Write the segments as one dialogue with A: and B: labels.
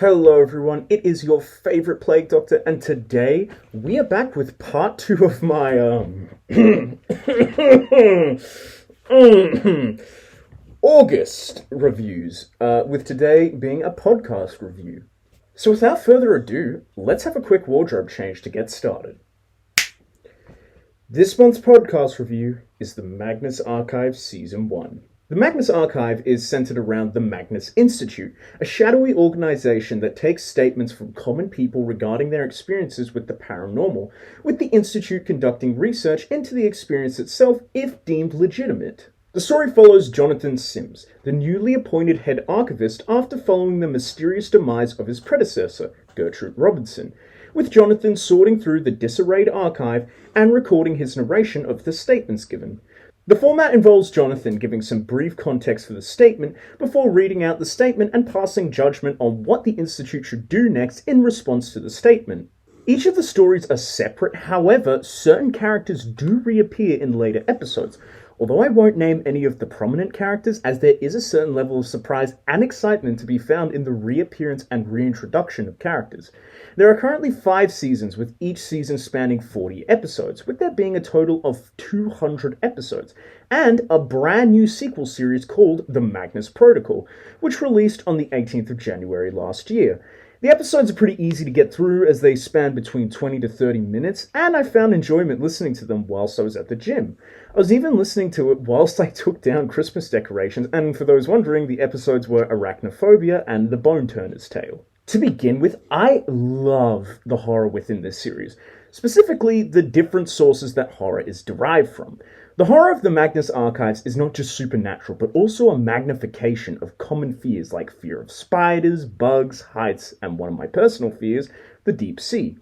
A: Hello everyone, it is your favorite Plague Doctor, and today we are back with part 2 of my, August reviews, with today being a podcast review. So without further ado, let's have a quick wardrobe change to get started. This month's podcast review is the Magnus Archive Season 1. The Magnus Archive is centered around the Magnus Institute, a shadowy organization that takes statements from common people regarding their experiences with the paranormal, with the Institute conducting research into the experience itself if deemed legitimate. The story follows Jonathan Sims, the newly appointed head archivist after following the mysterious demise of his predecessor, Gertrude Robinson, with Jonathan sorting through the disarrayed archive and recording his narration of the statements given. The format involves Jonathan giving some brief context for the statement before reading out the statement and passing judgment on what the Institute should do next in response to the statement. Each of the stories are separate, however, certain characters do reappear in later episodes, although I won't name any of the prominent characters as there is a certain level of surprise and excitement to be found in the reappearance and reintroduction of characters. There are currently 5 seasons, with each season spanning 40 episodes, with there being a total of 200 episodes, and a brand new sequel series called The Magnus Protocol, which released on the 18th of January last year. The episodes are pretty easy to get through as they span between 20 to 30 minutes, and I found enjoyment listening to them whilst I was at the gym. I was even listening to it whilst I took down Christmas decorations, and for those wondering, the episodes were Arachnophobia and The Bone Turner's Tale. To begin with, I love the horror within this series, specifically the different sources that horror is derived from. The horror of the Magnus Archives is not just supernatural, but also a magnification of common fears like fear of spiders, bugs, heights, and one of my personal fears, the deep sea.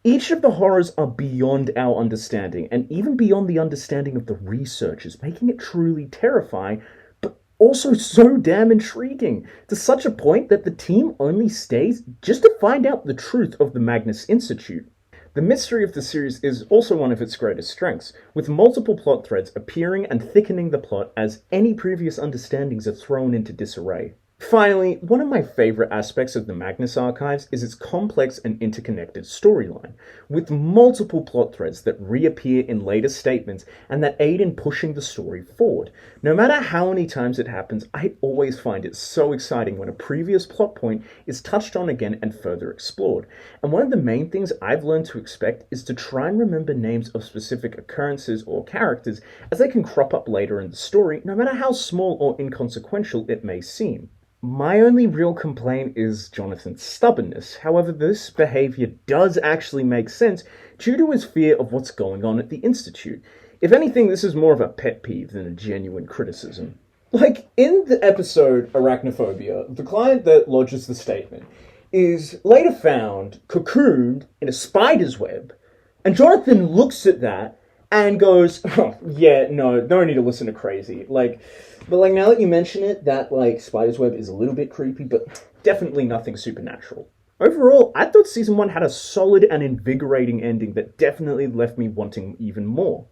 A: Each of the horrors are beyond our understanding, and even beyond the understanding of the researchers, making it truly terrifying, but also so damn intriguing, to such a point that the team only stays just to find out the truth of the Magnus Institute. The mystery of the series is also one of its greatest strengths, with multiple plot threads appearing and thickening the plot as any previous understandings are thrown into disarray. Finally, one of my favourite aspects of the Magnus Archives is its complex and interconnected storyline, with multiple plot threads that reappear in later statements and that aid in pushing the story forward. No matter how many times it happens, I always find it so exciting when a previous plot point is touched on again and further explored. And one of the main things I've learned to expect is to try and remember names of specific occurrences or characters, as they can crop up later in the story, no matter how small or inconsequential it may seem. My only real complaint is Jonathan's stubbornness. However, this behavior does actually make sense due to his fear of what's going on at the Institute. If anything, this is more of a pet peeve than a genuine criticism. Like, in the episode Arachnophobia, the client that lodges the statement is later found cocooned in a spider's web, and Jonathan looks at that and goes, oh, yeah, no need to listen to crazy. But now that you mention it, that, spider's web is a little bit creepy, but definitely nothing supernatural. Overall, I thought Season 1 had a solid and invigorating ending that definitely left me wanting even more.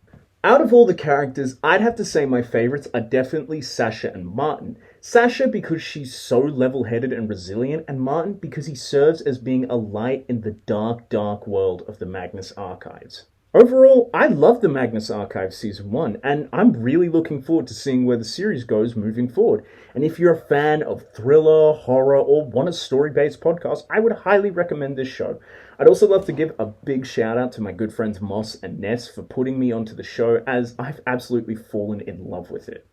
A: Out of all the characters, I'd have to say my favourites are definitely Sasha and Martin. Sasha because she's so level-headed and resilient, and Martin because he serves as being a light in the dark, dark world of the Magnus Archives. Overall, I love the Magnus Archives Season 1, and I'm really looking forward to seeing where the series goes moving forward. And if you're a fan of thriller, horror, or want a story-based podcast, I would highly recommend this show. I'd also love to give a big shout out to my good friends Moss and Ness for putting me onto the show, as I've absolutely fallen in love with it.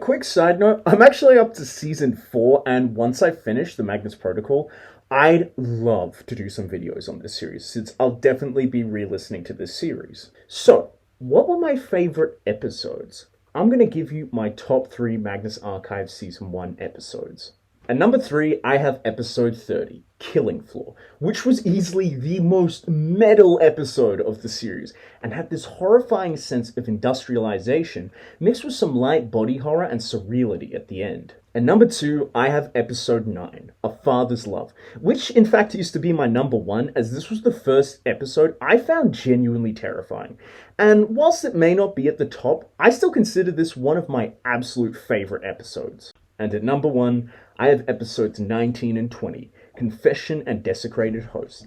A: Quick side note, I'm actually up to Season 4, and once I finish the Magnus Protocol, I'd love to do some videos on this series, since I'll definitely be re-listening to this series. So, what were my favourite episodes? I'm going to give you my top 3 Magnus Archives Season 1 episodes. At number 3, I have episode 30, Killing Floor, which was easily the most metal episode of the series, and had this horrifying sense of industrialization, mixed with some light body horror and surreality at the end. And number 2, I have episode 9, A Father's Love, which in fact used to be my number 1, as this was the first episode I found genuinely terrifying. And whilst it may not be at the top, I still consider this one of my absolute favourite episodes. And at number 1, I have episodes 19 and 20, Confession and Desecrated Host.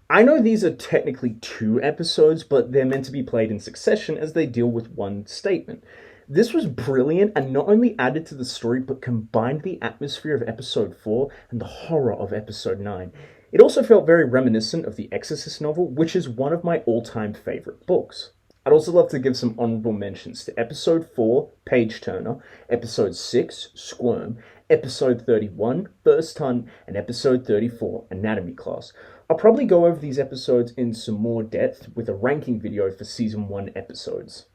A: I know these are technically 2 episodes, but they're meant to be played in succession as they deal with one statement. This was brilliant and not only added to the story, but combined the atmosphere of episode 4 and the horror of episode 9. It also felt very reminiscent of the Exorcist novel, which is one of my all-time favorite books. I'd also love to give some honorable mentions to episode 4, Page Turner, episode 6, Squirm, episode 31, First Ton, and episode 34, Anatomy Class. I'll probably go over these episodes in some more depth with a ranking video for season 1 episodes.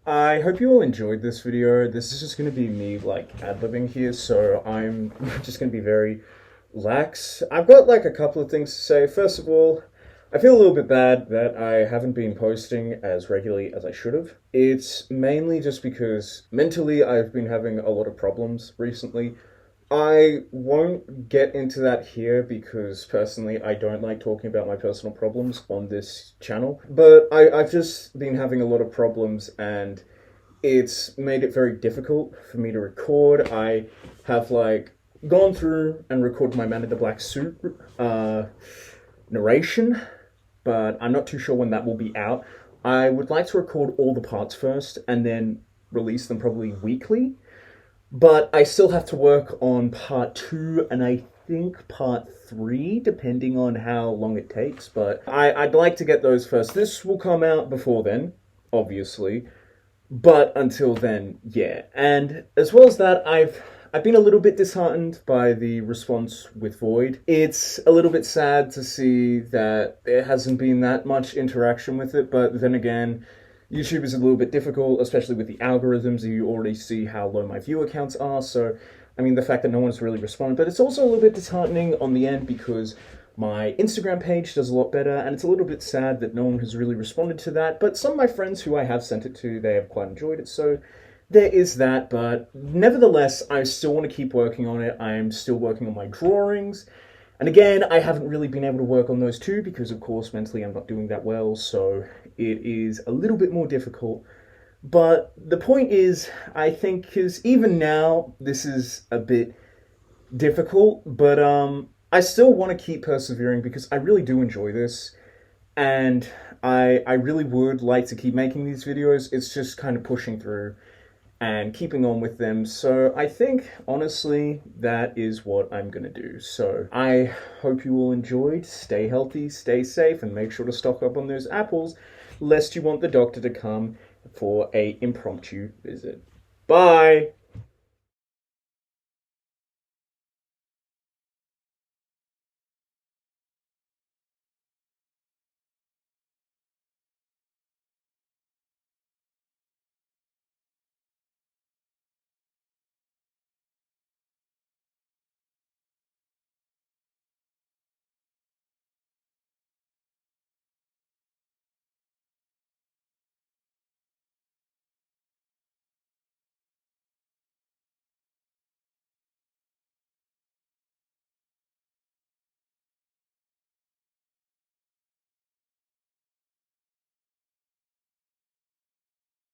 A: I hope you all enjoyed this video. This is just going to be me ad-libbing here, so I'm just going to be very lax. I've got a couple of things to say. First of all, I feel a little bit bad that I haven't been posting as regularly as I should have. It's mainly just because mentally I've been having a lot of problems recently. I won't get into that here because personally I don't like talking about my personal problems on this channel. But I've just been having a lot of problems and it's made it very difficult for me to record. I have gone through and recorded my Man in the Black Suit narration, but I'm not too sure when that will be out. I would like to record all the parts first and then release them probably weekly. But I still have to work on part 2 and I think part 3, depending on how long it takes. But I'd like to get those first. This will come out before then, obviously. But until then, yeah. And as well as that, I've been a little bit disheartened by the response with Void. It's a little bit sad to see that there hasn't been that much interaction with it, but then again, YouTube is a little bit difficult, especially with the algorithms. You already see how low my viewer counts are, so, the fact that no one's really responded. But it's also a little bit disheartening on the end because my Instagram page does a lot better, and it's a little bit sad that no one has really responded to that. But some of my friends who I have sent it to, they have quite enjoyed it, so there is that. But nevertheless, I still want to keep working on it. I'm still working on my drawings. And again, I haven't really been able to work on those too because, of course, mentally I'm not doing that well, so it is a little bit more difficult. But the point is, I think, because even now, this is a bit difficult, but I still want to keep persevering because I really do enjoy this, and I really would like to keep making these videos. It's just kind of pushing through and keeping on with them. So I think, honestly, that is what I'm going to do. So I hope you all enjoyed. Stay healthy, stay safe, and make sure to stock up on those apples, lest you want the doctor to come for a impromptu visit. Bye!